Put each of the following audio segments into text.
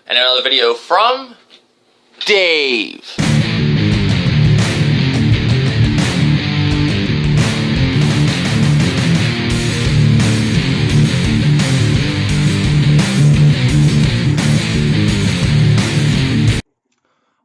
And another video from Dave.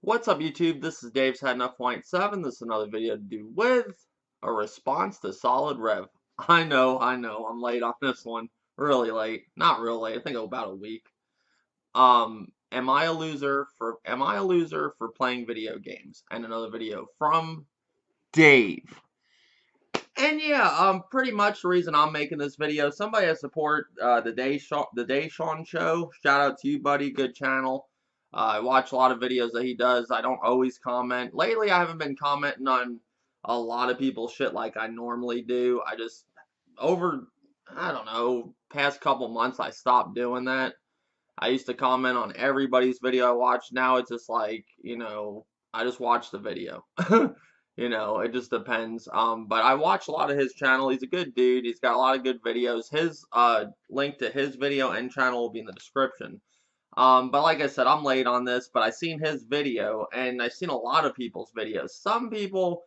What's up, YouTube? This is Dave's Had Enough 0.7. This is another video to do with a response to Soildrev. I know, I'm late on this one. Really late. Not real late. I think about a week. Am I a loser for playing video games? And another video from Dave. And yeah, pretty much the reason I'm making this video, somebody has support the DayShawn Show. Shout out to you, buddy. Good channel. I watch a lot of videos that he does. I don't always comment. Lately, I haven't been commenting on a lot of people's shit like I normally do. I just, I don't know, past couple months, I stopped doing that. I used to comment on everybody's video I watched. Now it's just like, I just watch the video. It just depends. But I watch a lot of his channel. He's a good dude. He's got a lot of good videos. His link to his video and channel will be in the description. But like I said, I'm late on this, but I seen his video, and I've seen a lot of people's videos. Some people,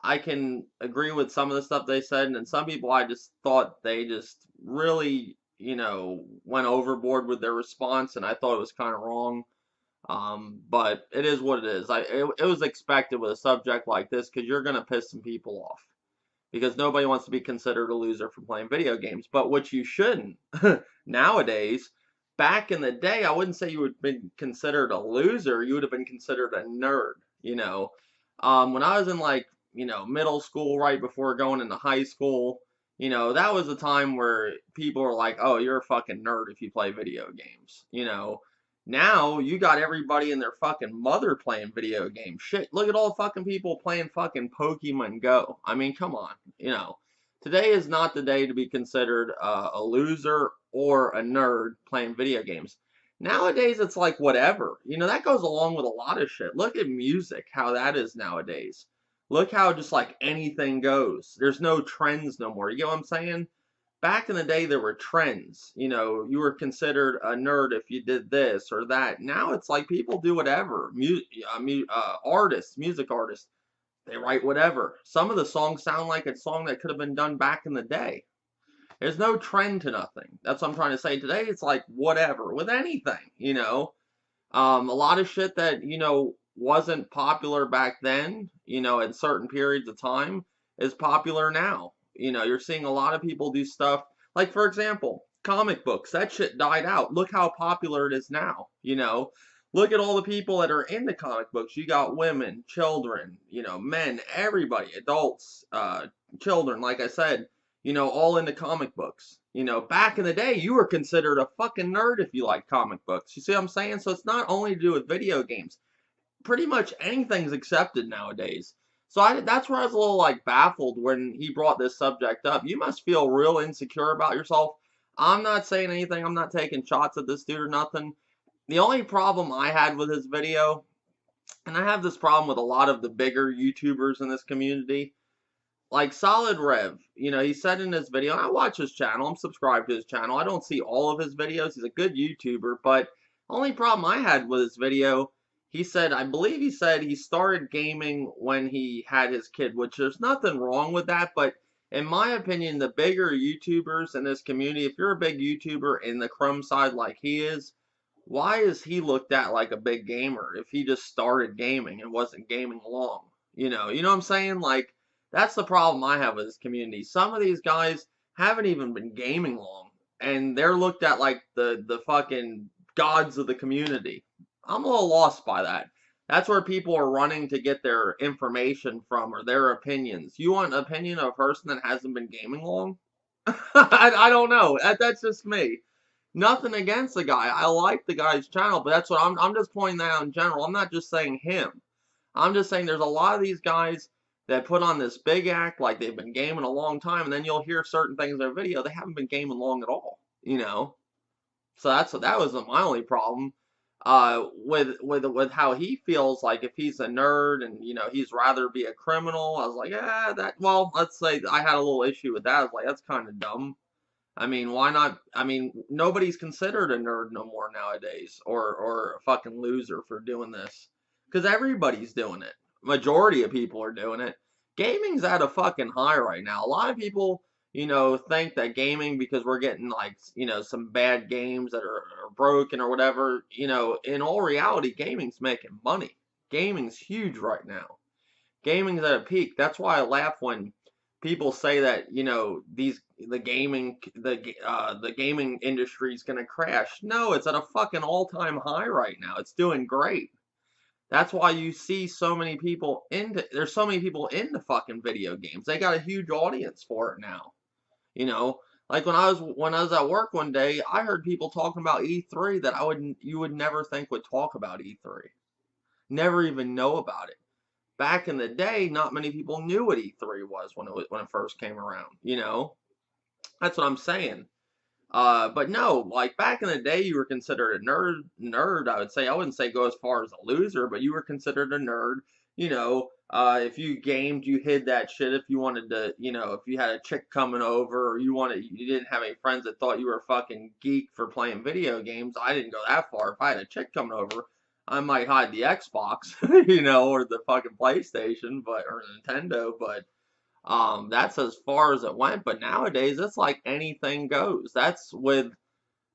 I can agree with some of the stuff they said, and then some people I just thought they just really, went overboard with their response, and I thought it was kind of wrong. But it is what it is. It was expected with a subject like this, because you're going to piss some people off. Because nobody wants to be considered a loser for playing video games, but what you shouldn't, nowadays. Back in the day, I wouldn't say you would have been considered a loser. You would have been considered a nerd, When I was in middle school, right before going into high school, that was a time where people were like, oh, you're a fucking nerd if you play video games, Now, you got everybody and their fucking mother playing video games. Shit, look at all the fucking people playing fucking Pokemon Go. I mean, come on, Today is not the day to be considered a loser or a nerd playing video games. Nowadays, it's like whatever. That goes along with a lot of shit. Look at music, how that is nowadays. Look how just like anything goes. There's no trends no more. You get what I'm saying? Back in the day, there were trends. You were considered a nerd if you did this or that. Now it's like people do whatever. Music artists. They write whatever. Some of the songs sound like a song that could have been done back in the day. There's no trend to nothing. That's what I'm trying to say. Today, it's like whatever with anything, A lot of shit that, wasn't popular back then, in certain periods of time is popular now. You're seeing a lot of people do stuff. Like, for example, comic books. That shit died out. Look how popular it is now, Look at all the people that are into comic books. You got women, children, men, everybody, adults, children, like I said, all into comic books. Back in the day, you were considered a fucking nerd if you like comic books. You see what I'm saying? So it's not only to do with video games. Pretty much anything's accepted nowadays. So that's where I was a little, baffled when he brought this subject up. You must feel real insecure about yourself. I'm not saying anything. I'm not taking shots at this dude or nothing. The only problem I had with his video, and I have this problem with a lot of the bigger YouTubers in this community, like Soildrev, he said in his video, I watch his channel, I'm subscribed to his channel, I don't see all of his videos, he's a good YouTuber, but the only problem I had with his video, I believe he said he started gaming when he had his kid, which there's nothing wrong with that, but in my opinion, the bigger YouTubers in this community, if you're a big YouTuber in the crumb side like he is, why is he looked at like a big gamer if he just started gaming and wasn't gaming long? You know what I'm saying? Like, that's the problem I have with this community. Some of these guys haven't even been gaming long, and they're looked at like the fucking gods of the community. I'm a little lost by that. That's where people are running to get their information from, or their opinions. You want an opinion of a person that hasn't been gaming long? I don't know. That's just me. Nothing against the guy. I like the guy's channel, but that's what I'm just pointing that out in general. I'm not just saying him. I'm just saying there's a lot of these guys that put on this big act like they've been gaming a long time, and then you'll hear certain things in their video, they haven't been gaming long at all, So that was my only problem with how he feels, like if he's a nerd and, he's rather be a criminal. I was like, let's say I had a little issue with that. I was like, that's kind of dumb. I mean, why not? I mean, nobody's considered a nerd no more nowadays, or a fucking loser for doing this, because everybody's doing it. Majority of people are doing it. Gaming's at a fucking high right now. A lot of people, think that gaming, because we're getting like, some bad games that are broken or whatever. In all reality, gaming's making money. Gaming's huge right now. Gaming's at a peak. That's why I laugh when people say that the gaming industry is gonna crash. No, it's at a fucking all-time high right now. It's doing great. That's why you see so many people there's so many people into fucking video games. They got a huge audience for it now. You know, like when I was at work one day, I heard people talking about E3 that you would never think would talk about E3. Never even know about it. Back in the day, not many people knew what E3 was when it first came around. That's what I'm saying. But no, like back in the day, you were considered a nerd. I would say, I wouldn't say go as far as a loser, but you were considered a nerd. If you gamed, you hid that shit. If you wanted to, if you had a chick coming over, or you didn't have any friends that thought you were a fucking geek for playing video games. I didn't go that far. If I had a chick coming over, I might hide the Xbox, or the fucking PlayStation, or Nintendo, but that's as far as it went. But nowadays, it's like anything goes. That's with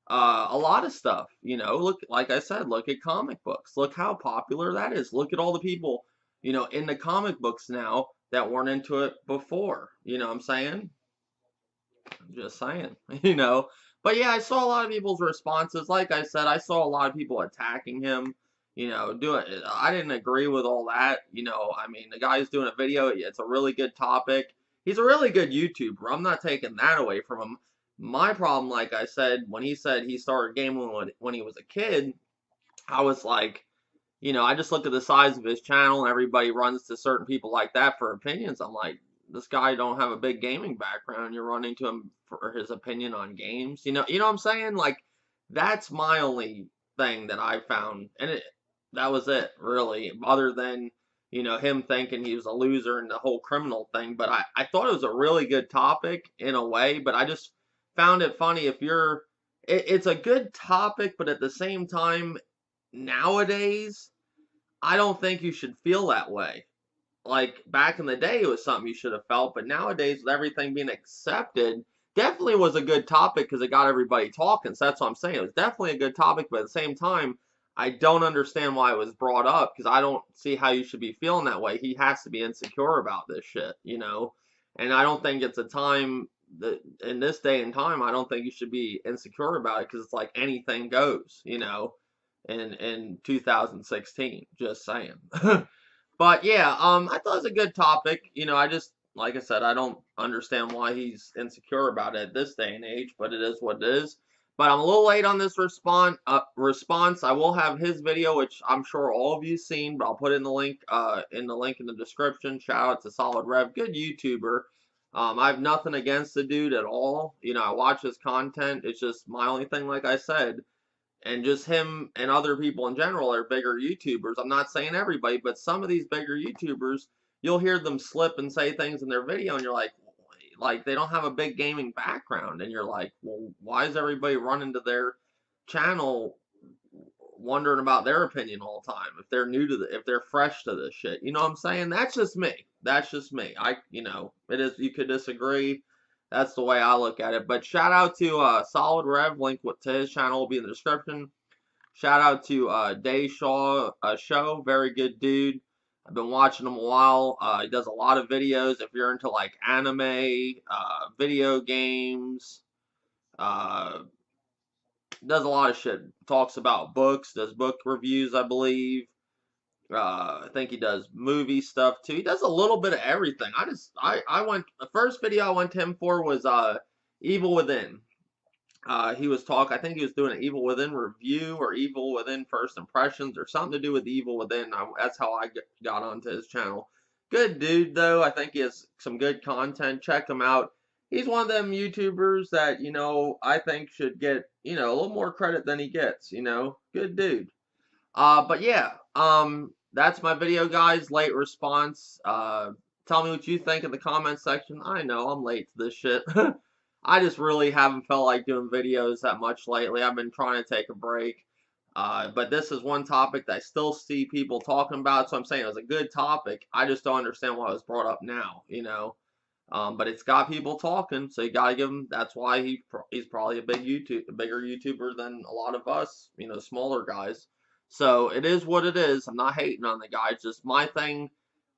a lot of stuff. Look, like I said, look at comic books. Look how popular that is. Look at all the people, in the comic books now that weren't into it before. You know what I'm saying? I'm just saying, But yeah, I saw a lot of people's responses. Like I said, I saw a lot of people attacking him. I didn't agree with all that. I mean, the guy's doing a video. It's a really good topic. He's a really good YouTuber. I'm not taking that away from him. My problem, like I said, when he said he started gaming when he was a kid, I was like, I just look at the size of his channel, and everybody runs to certain people like that for opinions. I'm like, this guy don't have a big gaming background. You're running to him for his opinion on games. You know what I'm saying? Like, that's my only thing that I found, and that was it, really. Other than him thinking he was a loser and the whole criminal thing. But I thought it was a really good topic in a way. But I just found it funny it's a good topic, but at the same time, nowadays, I don't think you should feel that way. Like back in the day, it was something you should have felt, but nowadays, with everything being accepted, definitely was a good topic because it got everybody talking. So that's what I'm saying. It was definitely a good topic, but at the same time, I don't understand why it was brought up because I don't see how you should be feeling that way. He has to be insecure about this shit. And I don't think it's a time that in this day and time, I don't think you should be insecure about it because it's like anything goes. In 2016. Just saying. But yeah, I thought it was a good topic. I just, like I said, I don't understand why he's insecure about it at this day and age, but it is what it is. But I'm a little late on this response. I will have his video, which I'm sure all of you've seen, but I'll put in the link in the description. Shout out to Soildrev, good YouTuber. I have nothing against the dude at all. I watch his content. It's just my only thing, like I said, and just him and other people in general are bigger YouTubers. I'm not saying everybody, but some of these bigger YouTubers, you'll hear them slip and say things in their video, and you're like they don't have a big gaming background, and you're like, well, why is everybody running to their channel wondering about their opinion all the time if they're if they're fresh to this shit? You know what I'm saying? That's just me. That's just me. It is. You could disagree. That's the way I look at it. But shout out to Soildrev. Link to his channel will be in the description. Shout out to DayShawnrShow. Very good dude. I've been watching him a while. He does a lot of videos. If you're into like anime, video games, does a lot of shit. Talks about books. Does book reviews, I believe. I think he does movie stuff too. He does a little bit of everything. I went, the first video I went to him for was Evil Within. I think he was doing an Evil Within review or Evil Within first impressions or something to do with Evil Within. That's how I got onto his channel. Good dude though. I think he has some good content. Check him out. He's one of them YouTubers that, I think should get, a little more credit than he gets, Good dude. But yeah, that's my video, guys. Late response. Tell me what you think in the comment section. I know I'm late to this shit. I just really haven't felt like doing videos that much lately. I've been trying to take a break. But this is one topic that I still see people talking about, so I'm saying it was a good topic. I just don't understand why it was brought up now, you know. But it's got people talking, so you gotta give him. That's why he's probably a bigger YouTuber than a lot of us, you know, smaller guys. So it is what it is. I'm not hating on the guy. It's just my thing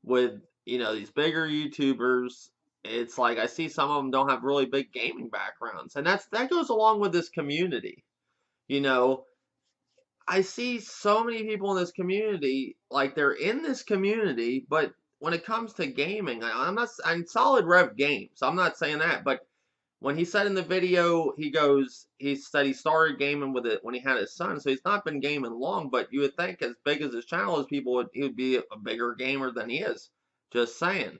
with, you know, these bigger YouTubers. It's like I see some of them don't have really big gaming backgrounds, and that goes along with this community. You know, I see so many people in this community, like they're in this community, but when it comes to gaming, I'm Soildrev games. I'm not saying that, but when he said in the video, he said he started gaming with it when he had his son, so he's not been gaming long, but you would think as big as his channel is, he would be a bigger gamer than he is. Just saying.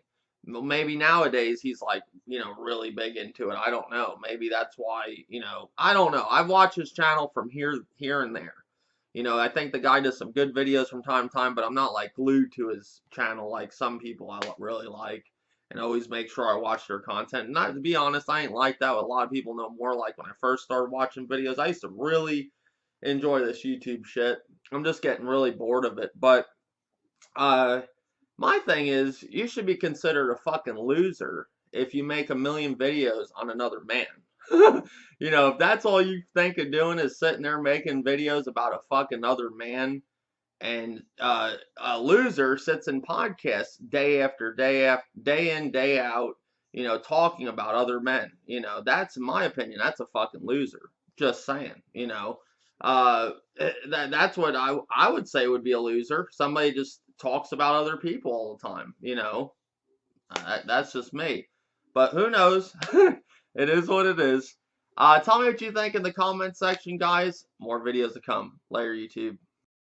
Well, maybe nowadays he's like, you know, really big into it. I don't know. Maybe that's why, you know, I don't know. I watch his channel from here and there. You know, I think the guy does some good videos from time to time, but I'm not like glued to his channel like some people I really like and always make sure I watch their content. Not to be honest, I ain't like that. What a lot of people know more like when I first started watching videos. I used to really enjoy this YouTube shit. I'm just getting really bored of it. But uh my thing is you should be considered a fucking loser if you make a million videos on another man. You know, if that's all you think of doing is sitting there making videos about a fucking other man, and a loser sits in podcasts day after day in, day out, you know, talking about other men. You know, that's in my opinion, that's a fucking loser. Just saying, you know. That's what I would say would be a loser. Somebody just talks about other people all the time, you know. That's just me. But who knows? It is what it is. Tell me what you think in the comment section, guys. More videos to come. Later, YouTube.